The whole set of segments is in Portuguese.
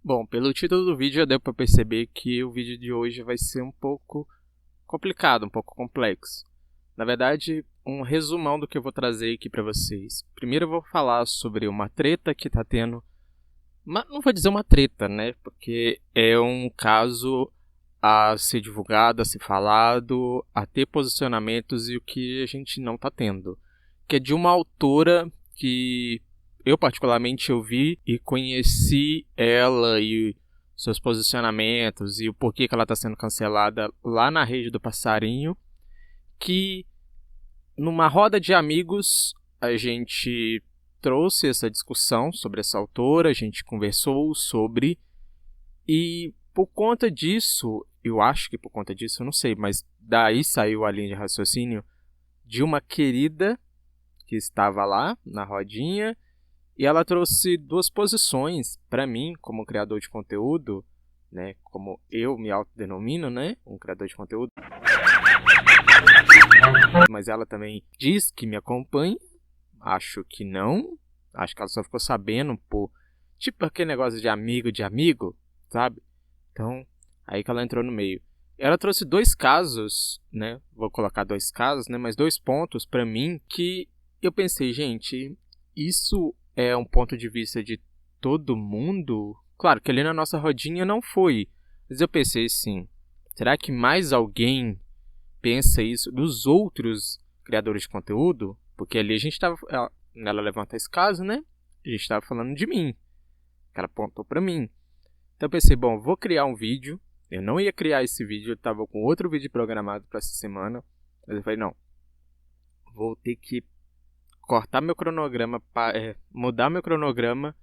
Bom, pelo título do vídeo já deu para perceber que o vídeo de hoje vai ser um pouco complicado, um pouco complexo. Na verdade, um resumão do que eu vou trazer aqui para vocês. Primeiro eu vou falar sobre uma treta que tá tendo, mas não vou dizer uma treta, né? Porque é um caso a ser divulgado, a ser falado, a ter posicionamentos e o que a gente não tá tendo. Que é de uma autora que eu particularmente vi e conheci ela e seus posicionamentos e o porquê que ela está sendo cancelada lá na Rede do Passarinho, que numa roda de amigos a gente trouxe essa discussão sobre essa autora, a gente conversou sobre, e por conta disso, eu acho que por conta disso, eu não sei, mas daí saiu a linha de raciocínio de uma querida que estava lá na rodinha, e ela trouxe duas posições para mim, como criador de conteúdo, né, como eu me autodenomino, né, um criador de conteúdo. Mas ela também diz que me acompanha, acho que não, acho que ela só ficou sabendo por, tipo aquele negócio de amigo, sabe? Então, aí que ela entrou no meio. Ela trouxe dois casos, né, vou colocar dois casos, né, mas dois pontos para mim que eu pensei, gente, isso é um ponto de vista de todo mundo? Claro que ali na nossa rodinha não foi. Mas eu pensei assim, será que mais alguém pensa isso dos outros criadores de conteúdo? Porque ali a gente estava... Ela levanta esse caso, né? A gente estava falando de mim. Ela apontou para mim. Então eu pensei, bom, vou criar um vídeo. Eu não ia criar esse vídeo, eu estava com outro vídeo programado para essa semana. Mas eu falei, não. Vou ter que cortar meu cronograma, mudar meu cronograma,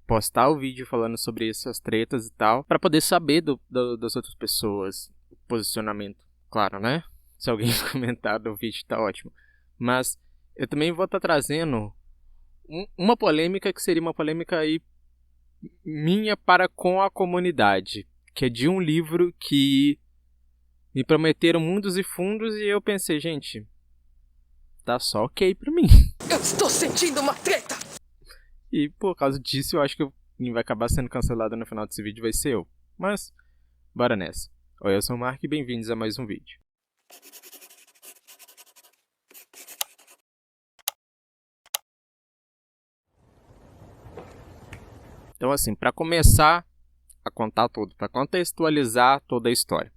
postar o vídeo falando sobre essas tretas e tal, para poder saber das outras pessoas, o posicionamento, claro, né? Se alguém comentar do vídeo tá ótimo. Mas eu também vou estar trazendo uma polêmica que seria uma polêmica aí minha para com a comunidade, que é de um livro que me prometeram mundos e fundos e eu pensei, gente, tá só ok pra mim. Eu estou sentindo uma treta! E por causa disso eu acho que quem vai acabar sendo cancelado no final desse vídeo vai ser eu. Mas, bora nessa. Oi, eu sou o Mark e bem-vindos a mais um vídeo. Então assim, para começar a contar tudo, para contextualizar toda a história.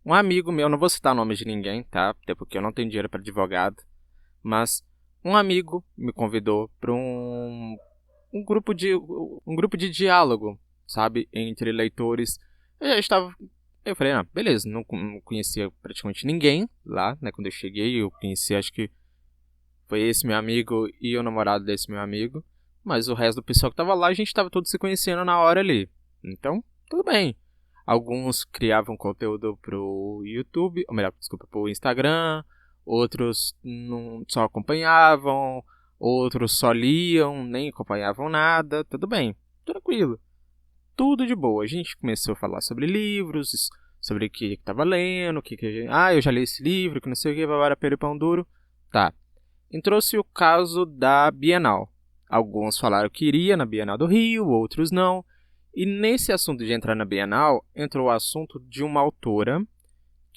Um amigo meu, não vou citar o nome de ninguém, tá? Até porque eu não tenho dinheiro para advogado. Mas um amigo me convidou para um grupo de diálogo, sabe, entre leitores. Eu falei, beleza, não conhecia praticamente ninguém lá, né, quando eu cheguei, eu conheci, acho que foi esse meu amigo e o namorado desse meu amigo, mas o resto do pessoal que estava lá, a gente estava todos se conhecendo na hora ali, então, tudo bem. Alguns criavam conteúdo pro YouTube, ou melhor, desculpa, pro Instagram, outros não só acompanhavam, outros só liam, nem acompanhavam nada, tudo bem, tranquilo, tudo de boa. A gente começou a falar sobre livros, sobre o que estava lendo, eu já li esse livro, que não sei o que, babara, pera e pão duro, tá. Entrou-se o caso da Bienal. Alguns falaram que iria na Bienal do Rio, outros não. E nesse assunto de entrar na Bienal, entrou o assunto de uma autora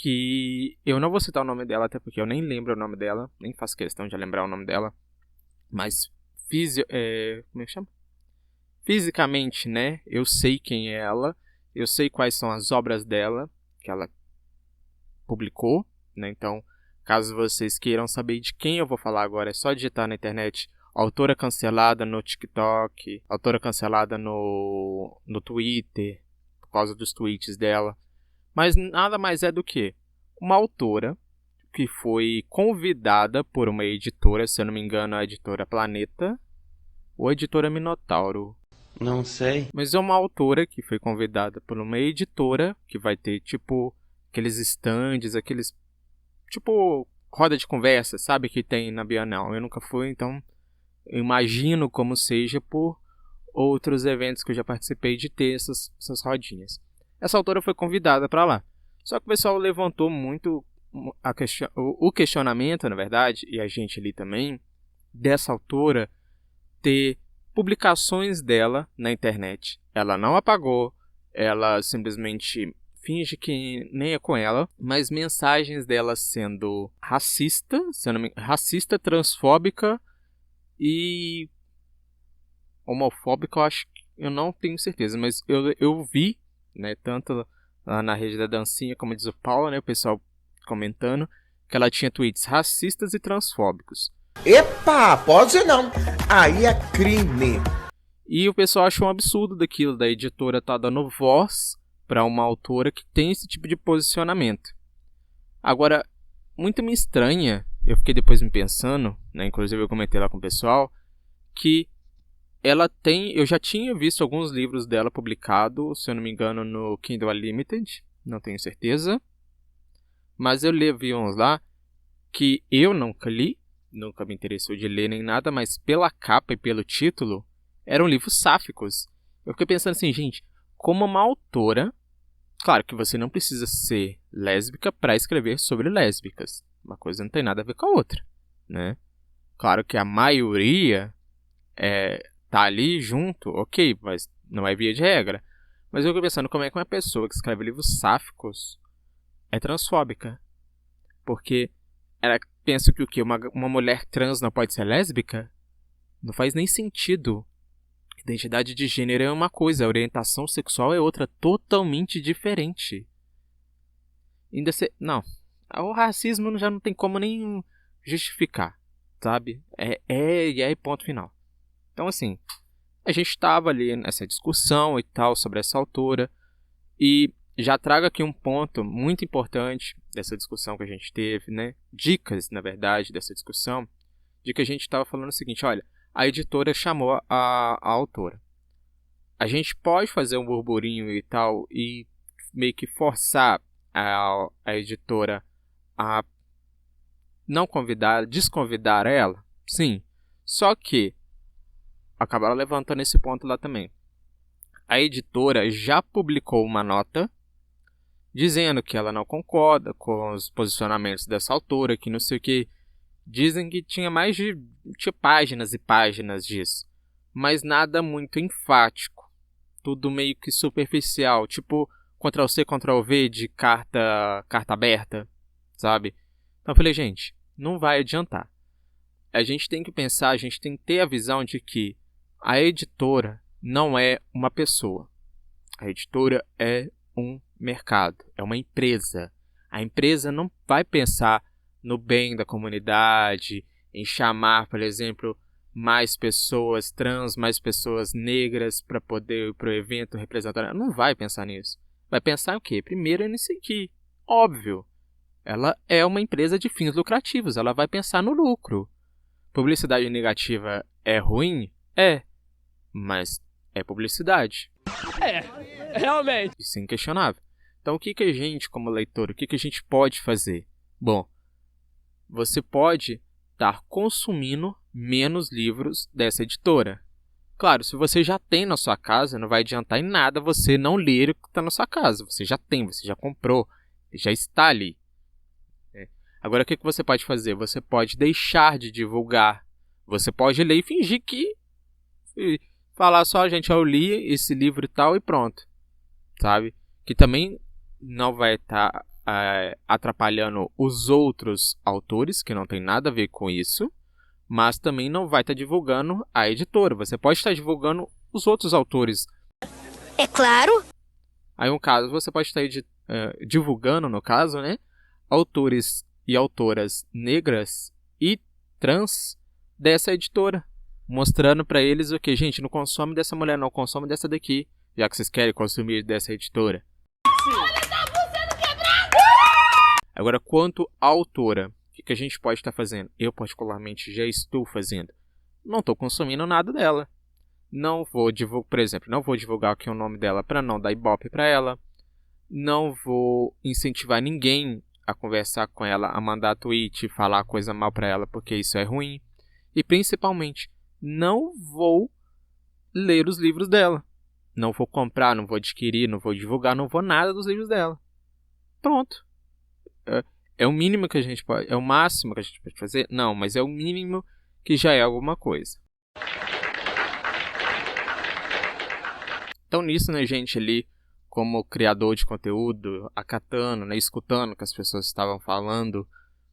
que eu não vou citar o nome dela, até porque eu nem lembro o nome dela, nem faço questão de lembrar o nome dela, mas como é que chama? Fisicamente, né, eu sei quem é ela, eu sei quais são as obras dela, que ela publicou, né, então, caso vocês queiram saber de quem eu vou falar agora, é só digitar na internet autora cancelada no TikTok, autora cancelada no Twitter, por causa dos tweets dela. Mas nada mais é do que uma autora que foi convidada por uma editora, se eu não me engano, a editora Planeta ou a editora Minotauro. Não sei. Mas é uma autora que foi convidada por uma editora que vai ter, tipo, aqueles stands, aqueles, tipo, roda de conversa, sabe, que tem na Bienal. Eu nunca fui, então eu imagino como seja por outros eventos que eu já participei de ter essas rodinhas. Essa autora foi convidada para lá. Só que o pessoal levantou muito o questionamento, na verdade, e a gente ali também, dessa autora ter publicações dela na internet. Ela não apagou, ela simplesmente finge que nem é com ela, mas mensagens dela sendo racista, transfóbica e homofóbica, eu não tenho certeza, mas eu vi, né, tanto lá na rede da dancinha, como diz o Paulo, né, o pessoal comentando, que ela tinha tweets racistas e transfóbicos. Epa, pode não. Aí é crime. E o pessoal achou um absurdo daquilo, da editora tá dando voz para uma autora que tem esse tipo de posicionamento. Agora, muito me estranha, eu fiquei depois me pensando, né, inclusive eu comentei lá com o pessoal, que ela tem, eu já tinha visto alguns livros dela publicados, se eu não me engano, no Kindle Unlimited, não tenho certeza, mas eu vi uns lá que eu nunca li, nunca me interessou de ler nem nada, mas pela capa e pelo título, eram livros sáficos. Eu fiquei pensando assim, gente, como uma autora, claro que você não precisa ser lésbica para escrever sobre lésbicas, uma coisa não tem nada a ver com a outra, né? Claro que a maioria tá ali junto, ok, mas não é via de regra. Mas eu fico pensando como é que uma pessoa que escreve livros sáficos é transfóbica. Porque ela pensa que o quê? Uma mulher trans não pode ser lésbica? Não faz nem sentido. Identidade de gênero é uma coisa, a orientação sexual é outra, totalmente diferente. Não, o racismo já não tem como nem justificar, sabe? É ponto final. Então, assim, a gente estava ali nessa discussão e tal sobre essa autora e já trago aqui um ponto muito importante dessa discussão que a gente teve, né? Dicas, na verdade, dessa discussão, de que a gente estava falando o seguinte, olha, a editora chamou a autora. A gente pode fazer um burburinho e tal e meio que forçar a editora a não convidar, desconvidar ela? Sim. Só que acabaram levantando esse ponto lá também. A editora já publicou uma nota dizendo que ela não concorda com os posicionamentos dessa autora, que não sei o que. Dizem que tinha mais de páginas e páginas disso. Mas nada muito enfático. Tudo meio que superficial. Tipo Ctrl+C, Ctrl+V de carta aberta, sabe? Então eu falei, gente, não vai adiantar. A gente tem que pensar, a gente tem que ter a visão de que a editora não é uma pessoa. A editora é um mercado, é uma empresa. A empresa não vai pensar no bem da comunidade, em chamar, por exemplo, mais pessoas trans, mais pessoas negras para poder ir para o evento representar. Ela não vai pensar nisso. Vai pensar o quê? Primeiro é nisso aqui. Óbvio. Ela é uma empresa de fins lucrativos. Ela vai pensar no lucro. Publicidade negativa é ruim? É. Mas é publicidade. Realmente. Isso é inquestionável. Então o que a gente, como leitor, o que a gente pode fazer? Bom, você pode estar consumindo menos livros dessa editora. Claro, se você já tem na sua casa, não vai adiantar em nada você não ler o que está na sua casa. Você já tem, você já comprou, já está ali. Agora, o que você pode fazer? Você pode deixar de divulgar. Você pode ler e fingir que... falar só, gente, eu li esse livro e tal e pronto. Sabe? Que também não vai estar atrapalhando os outros autores, que não tem nada a ver com isso. Mas também não vai estar divulgando a editora. Você pode estar divulgando os outros autores. É claro. Aí, no caso, você pode estar divulgando, no caso, né, autores e autoras negras e trans dessa editora. Mostrando para eles o que, gente, não consome dessa mulher, não consome dessa daqui. Já que vocês querem consumir dessa editora. Agora, quanto à autora, o que a gente pode estar fazendo? Eu, particularmente, já estou fazendo. Não estou consumindo nada dela. Não vou divulgar, por exemplo, não vou divulgar aqui o nome dela para não dar ibope para ela. Não vou incentivar ninguém a conversar com ela, a mandar tweet, falar coisa mal para ela, porque isso é ruim. E, principalmente, não vou ler os livros dela. Não vou comprar, não vou adquirir, não vou divulgar, não vou nada dos livros dela. Pronto. É o mínimo que a gente pode... É o máximo que a gente pode fazer? Não, mas é o mínimo que já é alguma coisa. Então nisso, né, gente, ali, como criador de conteúdo, acatando, né, escutando o que as pessoas estavam falando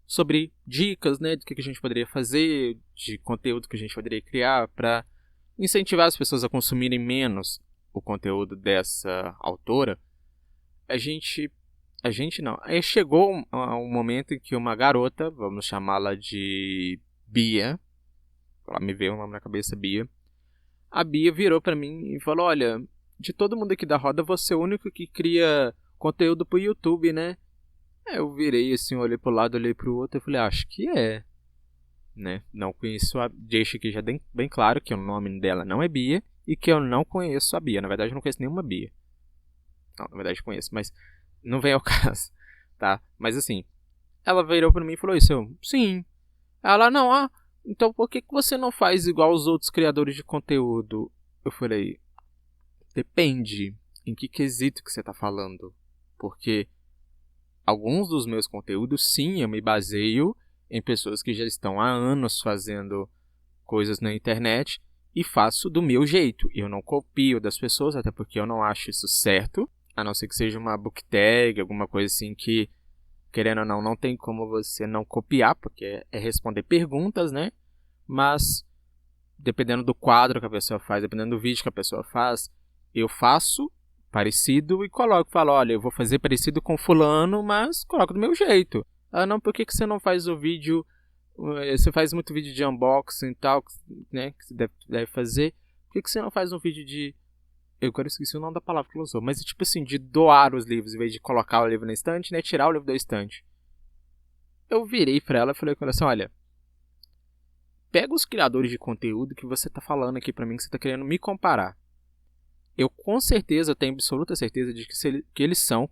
sobre dicas, né, do que a gente poderia fazer, de conteúdo que a gente poderia criar para incentivar as pessoas a consumirem menos o conteúdo dessa autora, a gente não. Aí chegou um momento em que uma garota, vamos chamá-la de Bia, ela me veio o nome na cabeça, Bia. A Bia virou pra mim e falou, olha, de todo mundo aqui da roda, você é o único que cria conteúdo pro YouTube, né? Aí eu virei assim, olhei pro lado, olhei pro outro e falei, acho que é. Né? Não conheço a... Deixa aqui já bem claro que o nome dela não é Bia e que eu não conheço a Bia. Na verdade, eu não conheço nenhuma Bia. Não, na verdade, eu conheço, mas não vem ao caso, tá? Mas assim, ela virou pra mim e falou isso. Eu, sim. Ela, não, então por que você não faz igual os outros criadores de conteúdo? Eu falei, depende em que quesito que você tá falando. Porque alguns dos meus conteúdos, sim, eu me baseio em pessoas que já estão há anos fazendo coisas na internet e faço do meu jeito. Eu não copio das pessoas, até porque eu não acho isso certo, a não ser que seja uma book tag, alguma coisa assim que, querendo ou não tem como você não copiar, porque é responder perguntas, né? Mas, dependendo do quadro que a pessoa faz, dependendo do vídeo que a pessoa faz, eu faço parecido e falo, olha, eu vou fazer parecido com fulano, mas coloco do meu jeito. Ah, não, por que você não faz o vídeo, você faz muito vídeo de unboxing e tal, né, que você deve fazer, por que você não faz um vídeo de, eu agora esqueci o nome da palavra que ela usou, mas tipo assim, de doar os livros, em vez de colocar o livro na estante, né, tirar o livro da estante. Eu virei pra ela e falei com ela assim, olha, pega os criadores de conteúdo que você tá falando aqui pra mim, que você tá querendo me comparar. Eu com certeza, tenho absoluta certeza de que eles são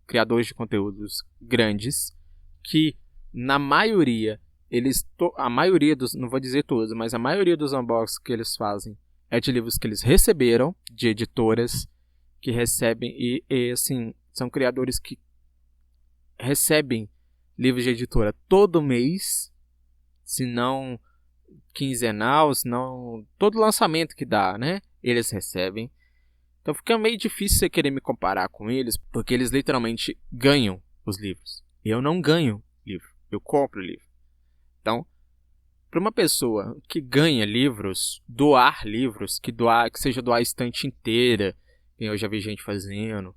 criadores de conteúdos grandes, que na maioria, a maioria dos, não vou dizer todos, mas a maioria dos unboxings que eles fazem é de livros que eles receberam, de editoras que recebem, e assim, são criadores que recebem livros de editora todo mês, se não quinzenal, se não todo lançamento que dá, né? Eles recebem. Então fica meio difícil você querer me comparar com eles, porque eles literalmente ganham os livros. Eu não ganho livro, eu compro livro. Então, para uma pessoa que ganha livros, doar livros, que seja doar a estante inteira, que eu já vi gente fazendo,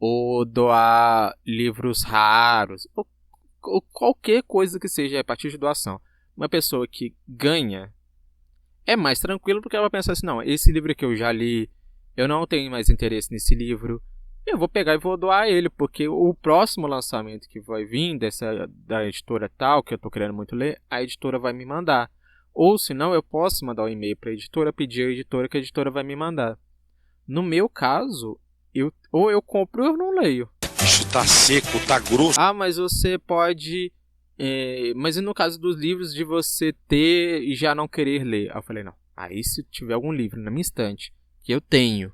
ou doar livros raros, ou qualquer coisa que seja a partir de doação. Uma pessoa que ganha é mais tranquilo, porque ela vai pensar assim, não, esse livro que eu já li, eu não tenho mais interesse nesse livro, eu vou pegar e vou doar ele, porque o próximo lançamento que vai vir da editora tal, que eu estou querendo muito ler, a editora vai me mandar. Ou se não, eu posso mandar um e-mail para a editora, pedir à editora que a editora vai me mandar. No meu caso, ou eu compro ou eu não leio. Bicho tá seco, tá grosso. Ah, mas você pode... mas e no caso dos livros de você ter e já não querer ler? Aí eu falei, não. Aí se tiver algum livro na minha estante que eu tenho,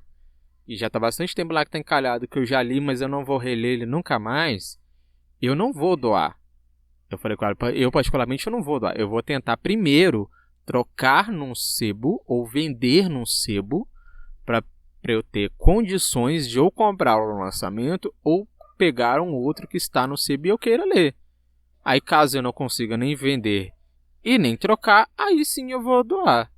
e já tá bastante tempo lá que tá encalhado, que eu já li, mas eu não vou reler ele nunca mais, eu não vou doar. Eu falei, claro, eu particularmente eu não vou doar. Eu vou tentar primeiro trocar num sebo ou vender num sebo para eu ter condições de ou comprar o lançamento ou pegar um outro que está no sebo e eu queira ler. Aí caso eu não consiga nem vender e nem trocar, aí sim eu vou doar.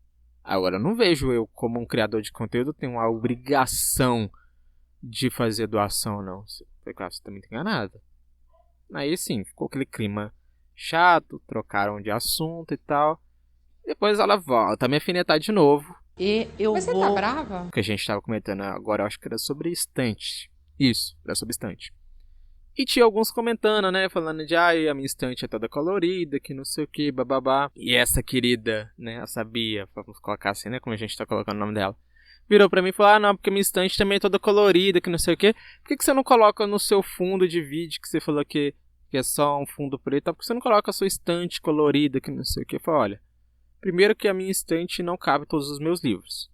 Agora, eu não vejo eu, como um criador de conteúdo, tenho a obrigação de fazer doação, não. Você está muito enganado. Aí, sim, ficou aquele clima chato, trocaram de assunto e tal. Depois ela volta a me afinetar de novo. Mas você tá brava? O que a gente estava comentando agora, eu acho que era sobre estante. Isso, era sobre estante. E tinha alguns comentando, né, falando de, a minha estante é toda colorida, que não sei o que, bababá. E essa querida, né, a Sabia, vamos colocar assim, né, como a gente tá colocando o nome dela, virou pra mim e falou, não, porque minha estante também é toda colorida, que não sei o que. Por que você não coloca no seu fundo de vídeo, que você falou que é só um fundo preto, por que você não coloca a sua estante colorida, que não sei o que? Eu falei, olha, primeiro que a minha estante não cabe todos os meus livros.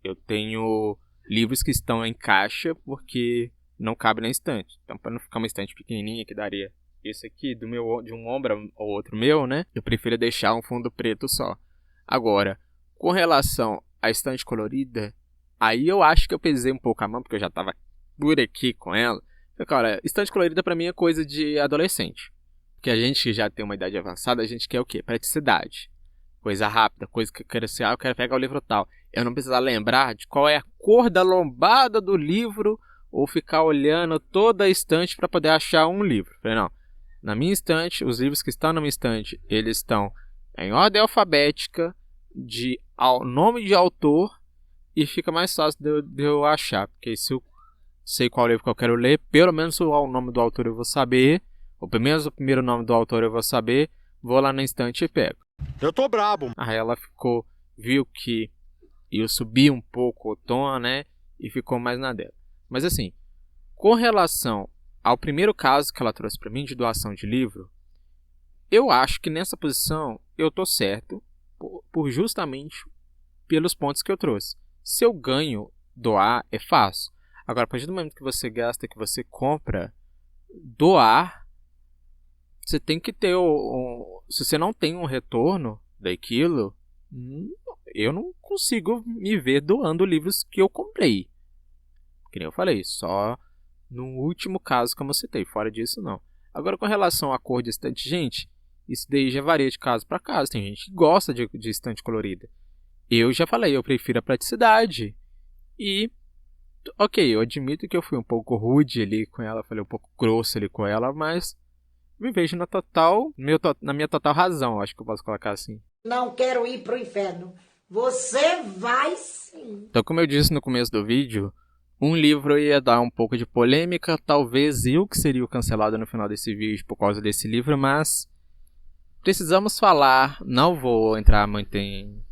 Eu tenho livros que estão em caixa, porque... não cabe na estante. Então, para não ficar uma estante pequenininha que daria esse aqui de um ombro ao outro meu, né? Eu prefiro deixar um fundo preto só. Agora, com relação à estante colorida, Aí eu acho que eu pesei um pouco a mão, porque eu já tava por aqui com ela. Cara, estante colorida pra mim é coisa de adolescente. Porque a gente que já tem uma idade avançada, a gente quer o quê? Praticidade. Coisa rápida, coisa que eu quero ser, eu quero pegar o livro tal. Eu não preciso lembrar de qual é a cor da lombada do livro ou ficar olhando toda a estante para poder achar um livro. Falei, não. Na minha estante, os livros que estão na minha estante, eles estão em ordem alfabética, de nome de autor, e fica mais fácil de eu achar. Porque se eu sei qual livro que eu quero ler, pelo menos o nome do autor eu vou saber, ou pelo menos o primeiro nome do autor eu vou saber, vou lá na estante e pego. Eu tô brabo. Aí ela viu que eu subi um pouco o tom, né, e ficou mais na dela. Mas assim, com relação ao primeiro caso que ela trouxe para mim de doação de livro, eu acho que nessa posição eu tô certo, por justamente pelos pontos que eu trouxe. Se eu ganho doar, é fácil. Agora, a partir do momento que você gasta, que você compra, doar, você tem que ter se você não tem um retorno daquilo, eu não consigo me ver doando livros que eu comprei. Que nem eu falei, só no último caso que eu citei, fora disso não. Agora, com relação à cor de estante, gente, isso daí já varia de caso para caso. Tem gente que gosta de estante colorida. Eu já falei, eu prefiro a praticidade. E, ok, eu admito que eu fui um pouco rude ali com ela, falei um pouco grosso ali com ela, mas me vejo na minha total razão, acho que eu posso colocar assim. Não quero ir pro inferno. Você vai sim. Então, como eu disse no começo do vídeo, um livro ia dar um pouco de polêmica, talvez eu que seria o cancelado no final desse vídeo por causa desse livro, mas precisamos falar, não vou entrar muito em...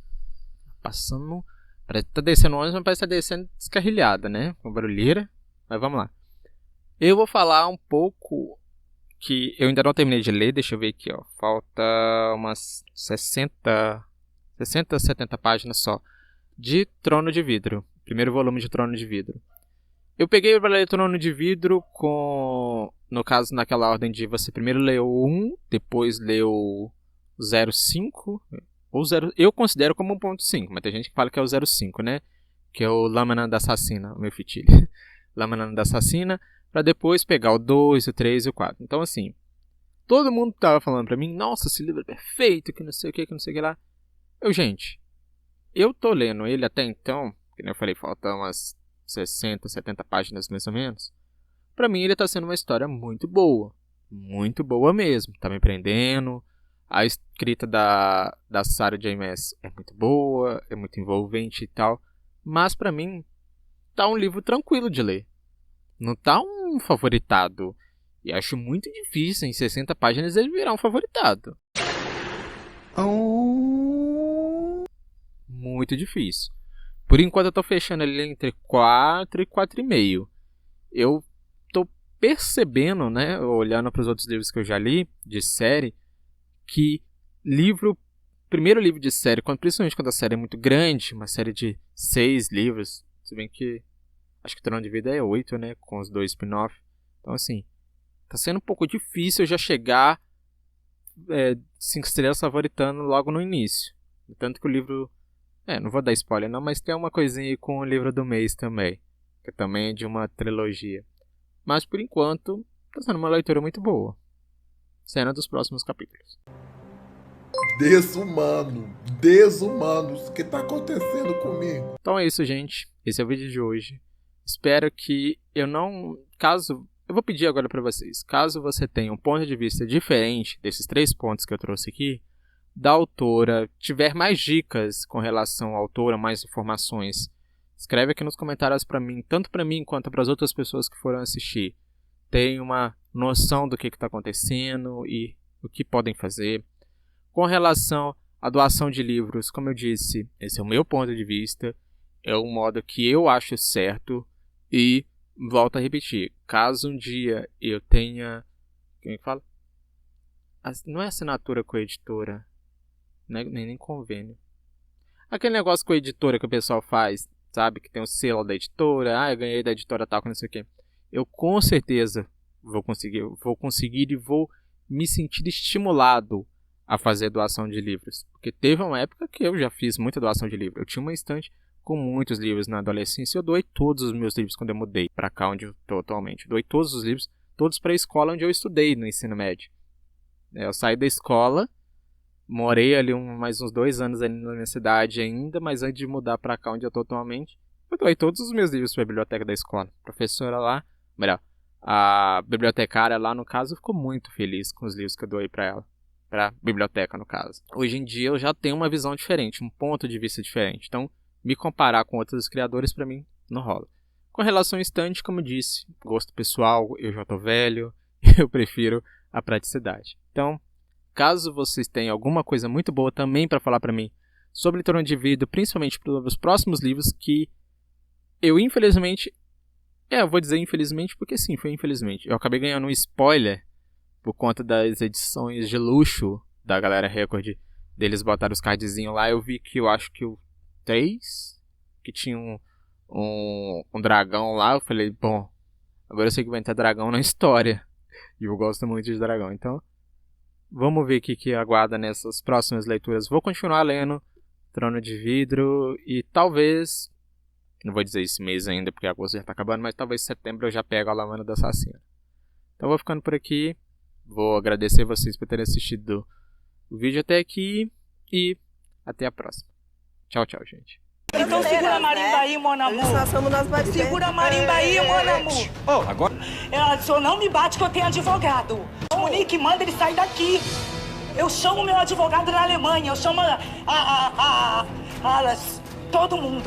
Passando... Parece que tá descendo ônibus, mas parece que tá descendo descarrilhada, né? Com barulheira, mas vamos lá. Eu vou falar um pouco que eu ainda não terminei de ler, deixa eu ver aqui, ó. Falta umas 60, 70 páginas só de Trono de Vidro. Primeiro volume de Trono de Vidro. Eu peguei para ler Trono de Vidro no caso, naquela ordem de você primeiro ler o 1, depois ler o 05, ou 0, eu considero como 1.5, mas tem gente que fala que é o 05, né? Que é o Lâmina da Assassina, o meu fitilho. Lâmina da Assassina, para depois pegar o 2, o 3 e o 4. Então, assim, todo mundo tava falando pra mim, nossa, esse livro é perfeito, que não sei o que não sei o que lá. Gente, eu tô lendo ele até então, que nem eu falei, falta umas 60, 70 páginas mais ou menos. Pra mim ele tá sendo uma história muito boa mesmo, tá me prendendo. A escrita da Sarah J. Maas é muito boa, é muito envolvente e tal, mas pra mim tá um livro tranquilo de ler. Não tá um favoritado. E acho muito difícil em 60 páginas ele virar um favoritado. Muito difícil. Por enquanto eu tô fechando ele entre 4 e 4,5. Eu tô percebendo, né, olhando para os outros livros que eu já li, de série, que primeiro livro de série, principalmente quando a série é muito grande, uma série de 6 livros, se bem que acho que o Trono de Vida é 8, né, com os 2 spin-off. Então assim, tá sendo um pouco difícil já chegar 5 estrelas favoritando logo no início. Tanto que o livro... não vou dar spoiler não, mas tem uma coisinha aí com o livro do mês também, que também é de uma trilogia. Mas por enquanto, tá sendo uma leitura muito boa. Cena dos próximos capítulos. Desumanos, o que tá acontecendo comigo? Então é isso, gente. Esse é o vídeo de hoje. Espero que eu vou pedir agora pra vocês, caso você tenha um ponto de vista diferente desses 3 pontos que eu trouxe aqui, da autora, tiver mais dicas com relação à autora, mais informações, escreve aqui nos comentários para mim, tanto para mim quanto para as outras pessoas que foram assistir. Tem uma noção do que está acontecendo e o que podem fazer. Com relação à doação de livros, como eu disse, esse é o meu ponto de vista, é o modo que eu acho certo e volto a repetir, caso um dia eu tenha, quem fala? Não é assinatura com a editora, nem convênio. Aquele negócio com a editora que o pessoal faz, sabe? Que tem o selo da editora. Eu ganhei da editora tal, que não sei o que. Eu com certeza vou conseguir e vou me sentir estimulado a fazer doação de livros. Porque teve uma época que eu já fiz muita doação de livro. Eu tinha uma estante com muitos livros na adolescência. Eu doei todos os meus livros quando eu mudei para cá onde eu estou atualmente. Eu doei todos os livros, todos para a escola onde eu estudei no ensino médio. Eu saí da escola, morei ali mais uns 2 anos ali na minha cidade ainda, mas antes de mudar para cá onde eu estou atualmente, eu doei todos os meus livros para a biblioteca da escola. A professora lá, melhor, a bibliotecária lá, no caso, ficou muito feliz com os livros que eu doei para ela. Para a biblioteca, no caso. Hoje em dia eu já tenho uma visão diferente, um ponto de vista diferente. Então, me comparar com outros criadores, para mim, não rola. Com relação ao estante, como eu disse, gosto pessoal, eu já tô velho, eu prefiro a praticidade. Então, caso vocês tenham alguma coisa muito boa também para falar para mim sobre Trono de Vidro, principalmente para os próximos livros que eu, infelizmente... eu vou dizer infelizmente porque sim, foi infelizmente. Eu acabei ganhando um spoiler por conta das edições de luxo da Galera Record, deles botaram os cardzinhos lá. Eu vi que eu acho que o 3, que tinha um dragão lá. Eu falei, bom, agora eu sei que vai entrar dragão na história. E eu gosto muito de dragão. Então, vamos ver o que aguarda nessas próximas leituras. Vou continuar lendo Trono de Vidro e talvez, não vou dizer esse mês ainda porque agosto já está acabando, mas talvez em setembro eu já pego a Lavanda da Assassina. Então vou ficando por aqui. Vou agradecer vocês por terem assistido o vídeo até aqui e até a próxima. Tchau, tchau, gente. Então segura a marimba aí, mon amor. Segura a marimba aí, mon amor. Oh, agora... O senhor não me bate que eu tenho advogado. O Monique manda ele sair daqui. Eu chamo meu advogado na Alemanha. Eu chamo todo mundo.